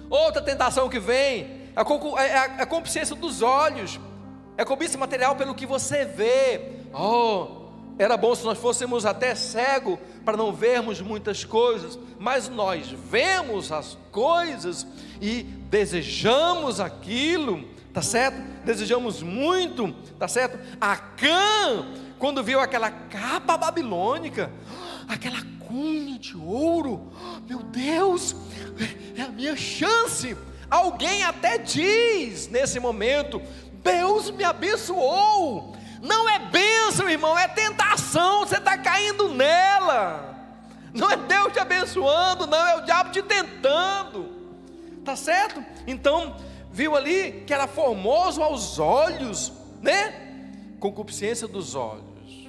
Outra tentação que vem é a concupiscência dos olhos, é a cobiça material pelo que você vê. Era bom se nós fôssemos até cegos para não vermos muitas coisas, mas nós vemos as coisas e desejamos aquilo, tá certo? Desejamos muito, tá certo? Acã, quando viu aquela capa babilônica, aquela cunha de ouro, meu Deus, é a minha chance. Alguém até diz nesse momento: Deus me abençoou. Não é bênção, irmão, é tentação, você está caindo nela. Não é Deus te abençoando, não, é o diabo te tentando, tá certo? Então, viu ali que era formoso aos olhos, né? Concupiscência dos olhos.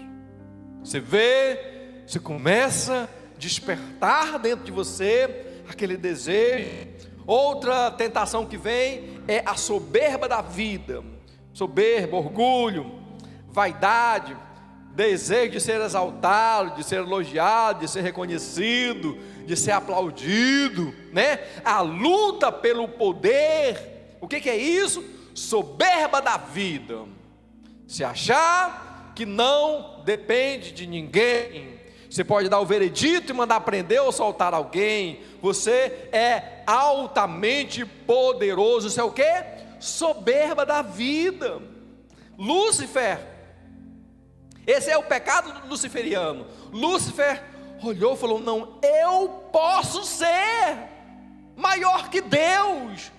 Você vê, você começa a despertar dentro de você aquele desejo. Outra tentação que vem é a soberba da vida. Soberba, orgulho, vaidade, desejo de ser exaltado, de ser elogiado, de ser reconhecido, de ser aplaudido, né? A luta pelo poder. O que é isso? Soberba da vida. Se achar que não depende de ninguém. Você pode dar o veredito e mandar prender ou soltar alguém. Você é altamente poderoso. Isso é o quê? Soberba da vida. Lúcifer, esse é o pecado luciferiano. Lúcifer olhou e falou: não, eu posso ser maior que Deus.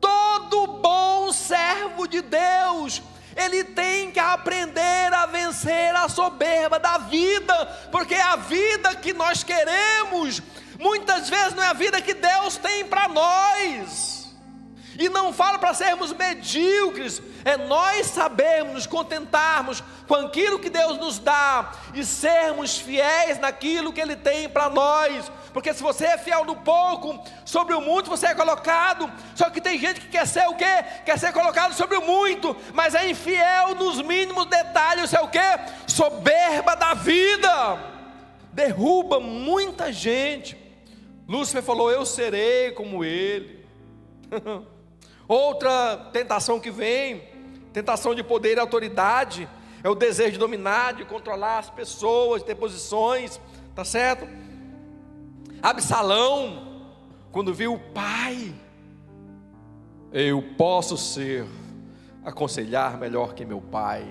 Todo bom servo de Deus, ele tem que aprender a vencer a soberba da vida, porque a vida que nós queremos, muitas vezes não é a vida que Deus tem para nós. E não falo para sermos medíocres, é nós sabermos nos contentarmos com aquilo que Deus nos dá e sermos fiéis naquilo que Ele tem para nós. Porque se você é fiel no pouco, sobre o muito você é colocado. Só que tem gente que quer ser o quê? Quer ser colocado sobre o muito, mas é infiel nos mínimos detalhes. Isso é o quê? Soberba da vida. Derruba muita gente. Lúcifer falou: eu serei como ele. Outra tentação que vem, tentação de poder e autoridade, é o desejo de dominar, de controlar as pessoas, de ter posições, tá certo? Absalão, quando viu o pai, eu posso aconselhar melhor que meu pai,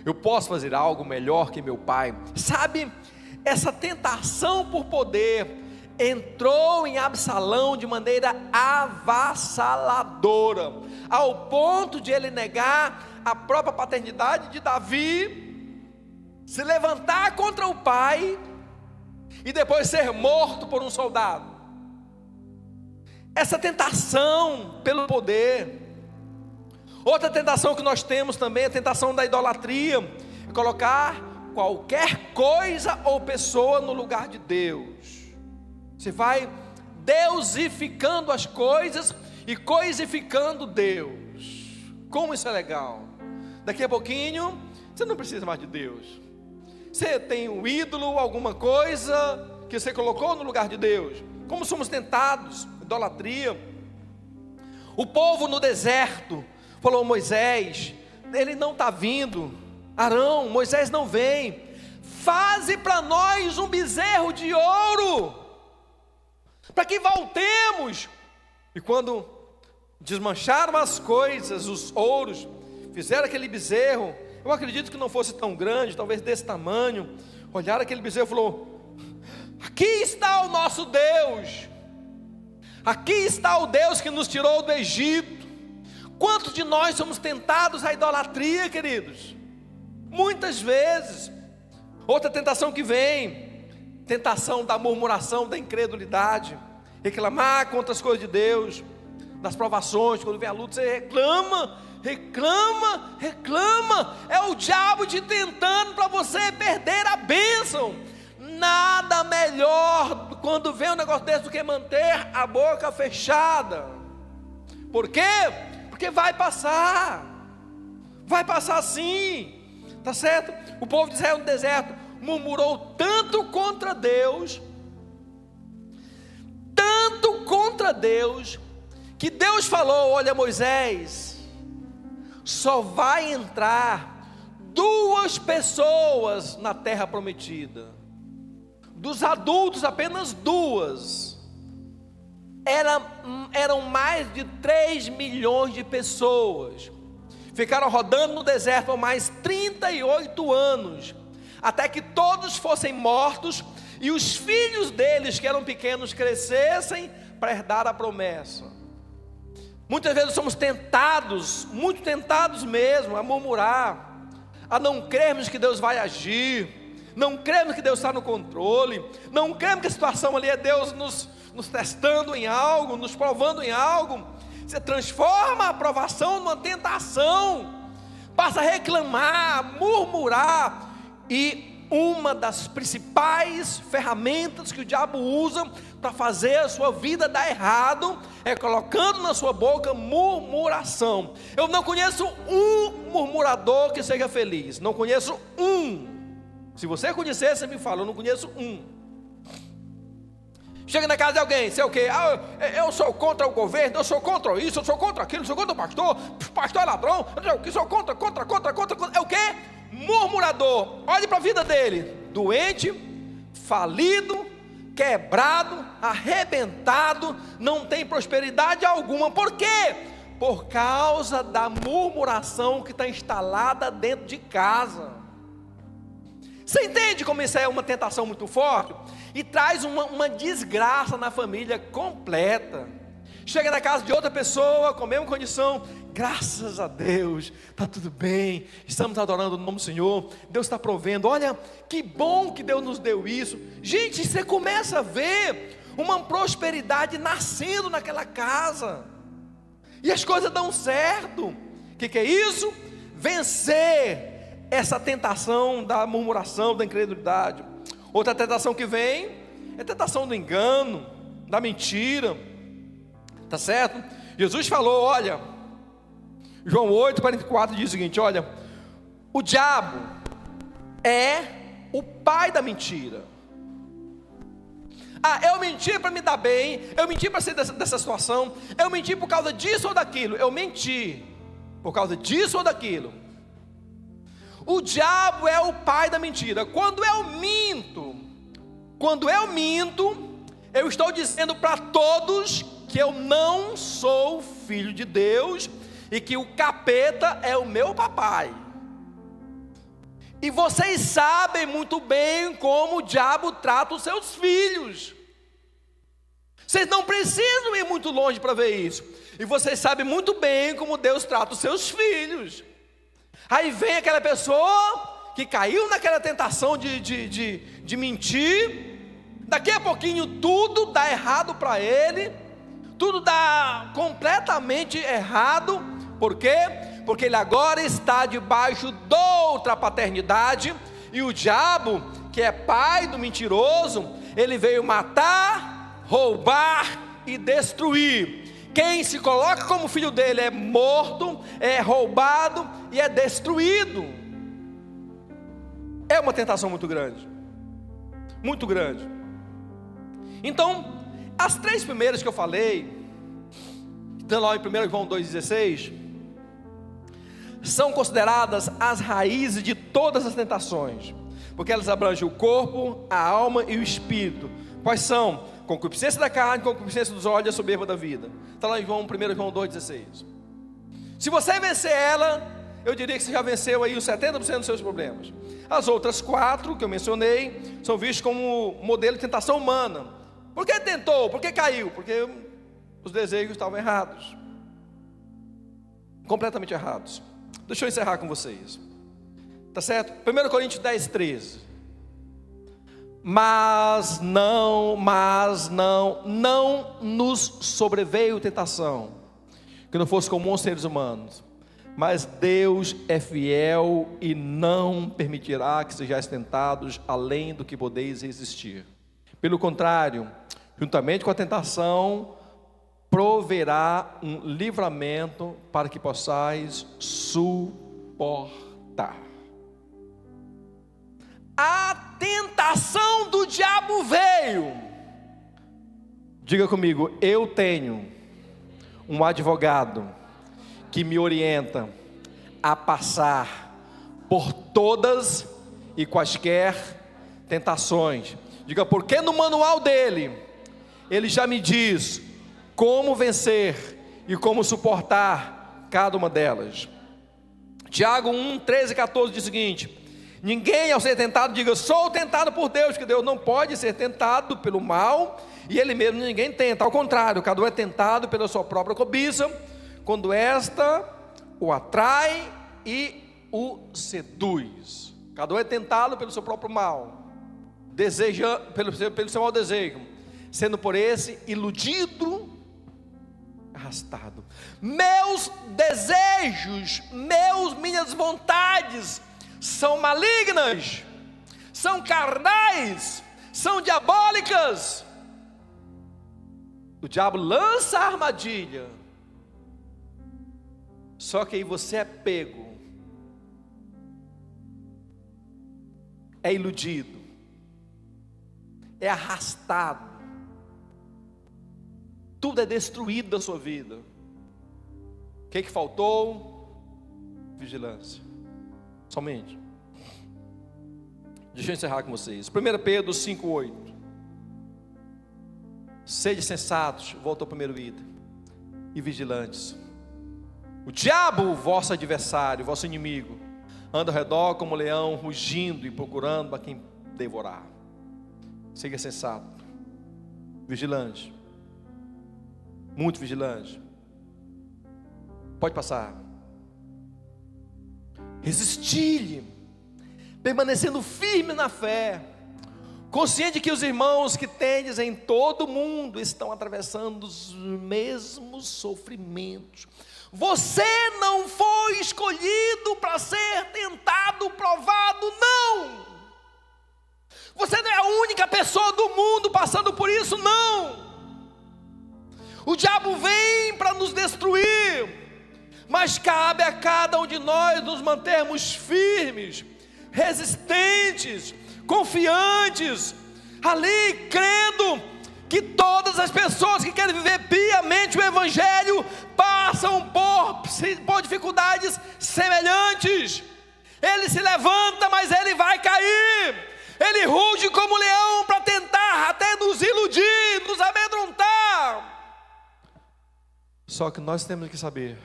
eu posso fazer algo melhor que meu pai. Sabe, essa tentação por poder entrou em Absalão de maneira avassaladora, ao ponto de ele negar a própria paternidade de Davi, se levantar contra o pai e depois ser morto por um soldado. Essa tentação pelo poder. Outra tentação que nós temos também é a tentação da idolatria, é colocar qualquer coisa ou pessoa no lugar de Deus. Você vai deusificando as coisas e coisificando Deus. Como isso é legal. Daqui a pouquinho você não precisa mais de Deus. Você tem um ídolo, alguma coisa que você colocou no lugar de Deus. Como somos tentados, idolatria. O povo no deserto falou: Moisés, ele não está vindo. Arão, Moisés não vem. Faze para nós um bezerro de ouro, para que voltemos. E quando desmancharam as coisas, os ouros, fizeram aquele bezerro, eu acredito que não fosse tão grande, talvez desse tamanho, olharam aquele bezerro e falou: aqui está o nosso Deus, aqui está o Deus que nos tirou do Egito. Quantos de nós somos tentados à idolatria, queridos? Muitas vezes. Outra tentação que vem, tentação da murmuração, da incredulidade, reclamar contra as coisas de Deus, das provações. Quando vem a luta, você reclama, é o diabo te tentando para você perder a bênção. Nada melhor quando vem um negócio desse do que manter a boca fechada. Por quê? Porque vai passar sim, tá certo? O povo de Israel no deserto murmurou tanto contra Deus, que Deus falou: olha, Moisés, só vai entrar 2 pessoas na terra prometida. Dos adultos, apenas 2. Eram mais de 3 milhões de pessoas. Ficaram rodando no deserto por mais 38 anos, até que todos fossem mortos e os filhos deles, que eram pequenos, crescessem para herdar a promessa. Muitas vezes somos tentados, muito tentados mesmo, a murmurar, a não crermos que Deus vai agir, não cremos que Deus está no controle, não cremos que a situação ali é Deus nos testando em algo, nos provando em algo. Você transforma a aprovação numa tentação, passa a reclamar, a murmurar. E uma das principais ferramentas que o diabo usa para fazer a sua vida dar errado é colocando na sua boca murmuração. Eu não conheço um murmurador que seja feliz, não conheço um. Se você conhecer, você me fala: eu não conheço um. Chega na casa de alguém, sei o quê? Eu sou contra o governo, eu sou contra isso, eu sou contra aquilo, eu sou contra o pastor é ladrão, eu sou contra. É o quê? Murmurador. Olhe para a vida dele: doente, falido, quebrado, arrebentado, não tem prosperidade alguma. Por quê? Por causa da murmuração que está instalada dentro de casa. Você entende como isso é uma tentação muito forte? E traz uma desgraça na família completa. Chega na casa de outra pessoa com a mesma condição: graças a Deus, está tudo bem, estamos adorando o nome do Senhor, Deus está provendo, olha que bom que Deus nos deu isso. Gente, você começa a ver uma prosperidade nascendo naquela casa, e as coisas dão certo. O que é isso? Vencer essa tentação da murmuração, da incredulidade. Outra tentação que vem é a tentação do engano, da mentira. Tá certo? Jesus falou, olha, João 8,44 diz o seguinte: olha, o diabo é o pai da mentira. Eu menti para me dar bem, eu menti para sair dessa situação, eu menti por causa disso ou daquilo, eu menti por causa disso ou daquilo. O diabo é o pai da mentira. Quando eu minto, eu estou dizendo para todos que eu não sou filho de Deus e que o capeta é o meu papai. E vocês sabem muito bem como o diabo trata os seus filhos. Vocês não precisam ir muito longe para ver isso. E vocês sabem muito bem como Deus trata os seus filhos. Aí vem aquela pessoa que caiu naquela tentação de mentir. Daqui a pouquinho tudo dá errado para ele. Tudo dá completamente errado. Por quê? Porque ele agora está debaixo de outra paternidade. E o diabo, que é pai do mentiroso, ele veio matar, roubar e destruir. Quem se coloca como filho dele é morto, é roubado e é destruído. É uma tentação muito grande. Muito grande. Então, as três primeiras que eu falei, que estão lá em 1 João 2,16, são consideradas as raízes de todas as tentações, porque elas abrangem o corpo, a alma e o espírito. Quais são? Concupiscência da carne, concupiscência dos olhos e a soberba da vida. Está lá em 1 João 2,16. Se você vencer ela, eu diria que você já venceu aí os 70% dos seus problemas. As outras 4 que eu mencionei são vistas como modelo de tentação humana. Por que tentou? Por que caiu? Porque os desejos estavam errados, completamente errados. Deixa eu encerrar com vocês, tá certo? 1 Coríntios 10,13. Mas não nos sobreveio tentação que não fosse comum aos seres humanos, mas Deus é fiel e não permitirá que sejais tentados além do que podeis resistir. Pelo contrário, juntamente com a tentação, proverá um livramento para que possais suportar. A tentação do diabo veio. Diga comigo: eu tenho um advogado que me orienta a passar por todas e quaisquer tentações. Diga, porque no manual dele, ele já me diz como vencer e como suportar cada uma delas. Tiago 1, 13 e 14 diz o seguinte: ninguém ao ser tentado diga, sou tentado por Deus, que Deus não pode ser tentado pelo mal, e Ele mesmo ninguém tenta. Ao contrário, cada um é tentado pela sua própria cobiça, quando esta o atrai e o seduz. Cada um é tentado pelo seu próprio mal, deseja, pelo seu mau desejo, sendo por esse iludido, arrastado. Meus desejos, minhas vontades são malignas, são carnais, são diabólicas. O diabo lança a armadilha, só que aí você é pego, é iludido, é arrastado tudo é destruído da sua vida. O que faltou? Vigilância. Somente. Deixa eu encerrar com vocês. 1 Pedro 5,8. Sede sensatos, volta ao primeiro item, e vigilantes. O diabo, vosso adversário, vosso inimigo, anda ao redor como um leão, rugindo e procurando a quem devorar. Seja sensato, vigilante, muito vigilante. Pode passar. Resistir-lhe, permanecendo firme na fé, consciente que os irmãos que tendes em todo o mundo estão atravessando os mesmos sofrimentos. Você não foi escolhido para ser tentado, provado, não. Você não é a única pessoa do mundo passando por isso, não. O diabo vem para nos destruir, mas cabe a cada um de nós nos mantermos firmes, resistentes, confiantes, ali crendo que todas as pessoas que querem viver piamente o Evangelho passam por dificuldades semelhantes. Ele se levanta, mas ele vai cair. Ele ruge como leão para tentar até nos iludir, nos amedrontar. Só que nós temos que saber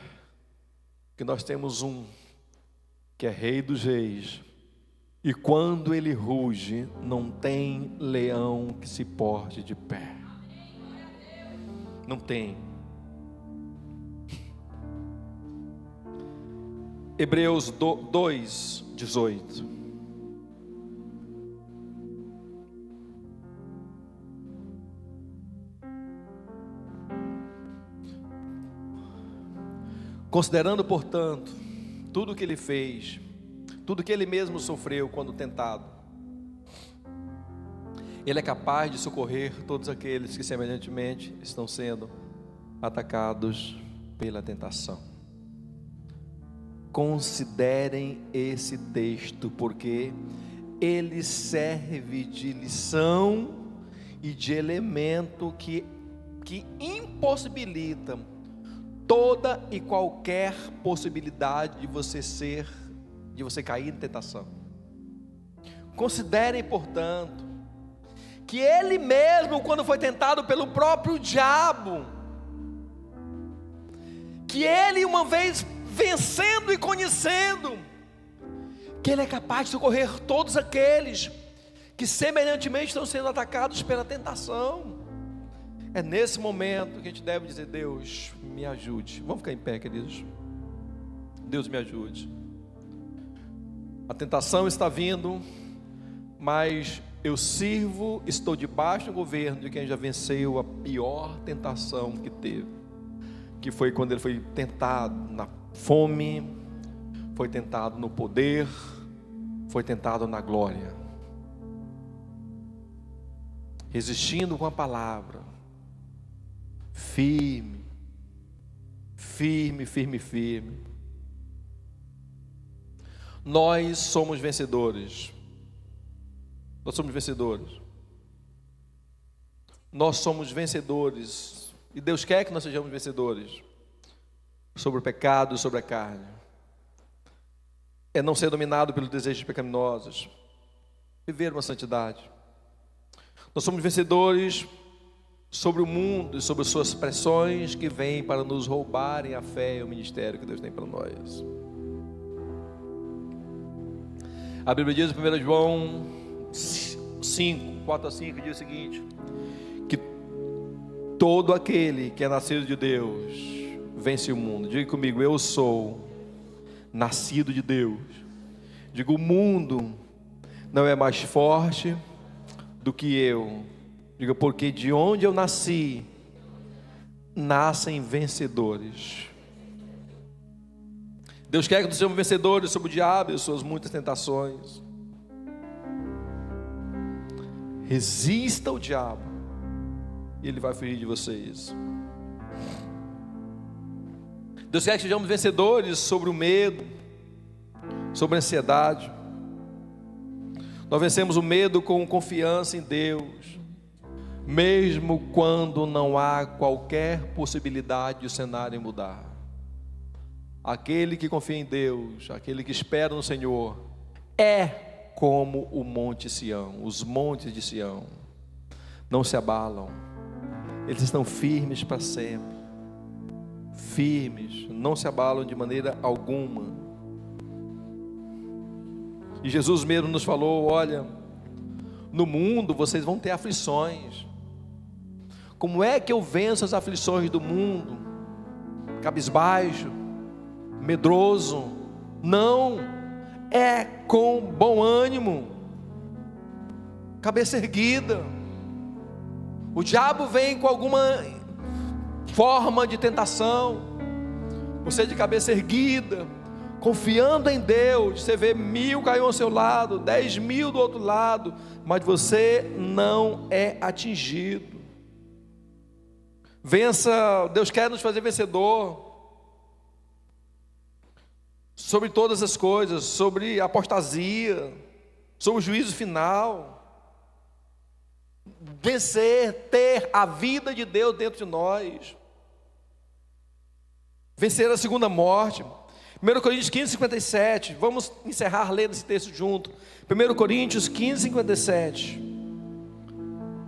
que nós temos um que é Rei dos Reis, e quando ele ruge, não tem leão que se porte de pé. Não tem. Hebreus 2:18. Considerando, portanto, tudo o que ele fez, tudo que ele mesmo sofreu quando tentado, ele é capaz de socorrer todos aqueles que semelhantemente estão sendo atacados pela tentação. Considerem esse texto, porque ele serve de lição e de elemento que impossibilita toda e qualquer possibilidade de você cair em tentação. Considerem, portanto, que ele mesmo, quando foi tentado pelo próprio diabo, que ele, uma vez vencendo e conhecendo, que ele é capaz de socorrer todos aqueles que semelhantemente estão sendo atacados pela tentação. É nesse momento que a gente deve dizer: Deus, me ajude. Vamos ficar em pé, queridos. Deus, me ajude. A tentação está vindo, mas eu sirvo, estou debaixo do governo de quem já venceu a pior tentação que teve, que foi quando ele foi tentado na fome, foi tentado no poder, foi tentado na glória, resistindo com a palavra, firme, firme, firme, firme. Nós somos vencedores. Nós somos vencedores. Nós somos vencedores. E Deus quer que nós sejamos vencedores sobre o pecado, sobre a carne. É não ser dominado pelos desejos pecaminosos. Viver uma santidade. Nós somos vencedores sobre o mundo e sobre as suas pressões que vêm para nos roubarem a fé e o ministério que Deus tem para nós. A Bíblia diz em 1 João 5, 4 a 5, diz o seguinte: que todo aquele que é nascido de Deus vence o mundo. Diga comigo: eu sou nascido de Deus. Diga: o mundo não é mais forte do que eu. Diga: porque de onde eu nasci, nascem vencedores. Deus quer que nós sejamos vencedores sobre o diabo e suas muitas tentações. Resista ao diabo e ele vai fugir de vocês. Deus quer que sejamos vencedores sobre o medo, sobre a ansiedade. Nós vencemos o medo com confiança em Deus. mesmo quando não há qualquer possibilidade de o cenário mudar. Aquele que confia em Deus, aquele que espera no Senhor, é como o Monte Sião, os montes de Sião, não se abalam, eles estão firmes para sempre, firmes, não se abalam de maneira alguma. E Jesus mesmo nos falou: olha, no mundo vocês vão ter aflições. Como é que eu venço as aflições do mundo? Cabisbaixo, medroso? Não, é com bom ânimo, cabeça erguida. O diabo vem com alguma forma de tentação, você de cabeça erguida, confiando em Deus. Você vê 1000 caindo ao seu lado, 10.000 do outro lado, mas você não é atingido. Vença, Deus quer nos fazer vencedor sobre todas as coisas, sobre a apostasia, sobre o juízo final. Vencer, ter a vida de Deus dentro de nós, vencer a segunda morte. 1 Coríntios 15, 57, vamos encerrar lendo esse texto junto. 1 Coríntios 15, 57,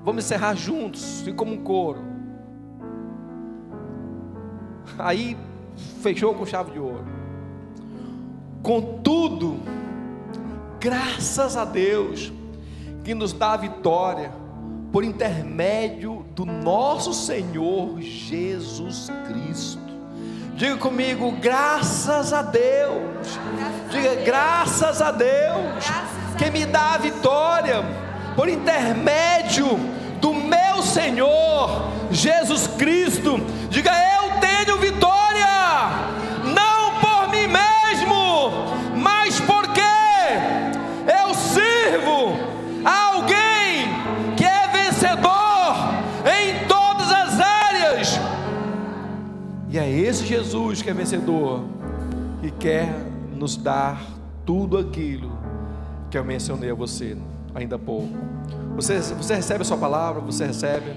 vamos encerrar juntos, como um coro. Aí fechou com chave de ouro. Contudo, graças a Deus, que nos dá a vitória por intermédio do nosso Senhor Jesus Cristo. Diga comigo: graças a Deus. Diga: graças a Deus, que me dá a vitória por intermédio do meu Senhor Jesus Cristo. Diga: eu tenho vitória, não por mim mesmo, mas porque eu sirvo a alguém que é vencedor em todas as áreas. E é esse Jesus que é vencedor, que quer nos dar tudo aquilo que eu mencionei a você ainda há pouco. Você recebe a sua palavra? Você recebe?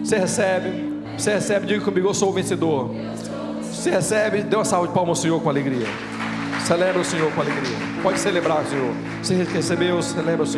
Você recebe? Você recebe? Diga comigo: eu sou o vencedor. Você recebe? Dê uma salva de palmas ao Senhor com alegria. Celebra o Senhor com alegria. Pode celebrar o Senhor. Você recebeu, celebra o Senhor.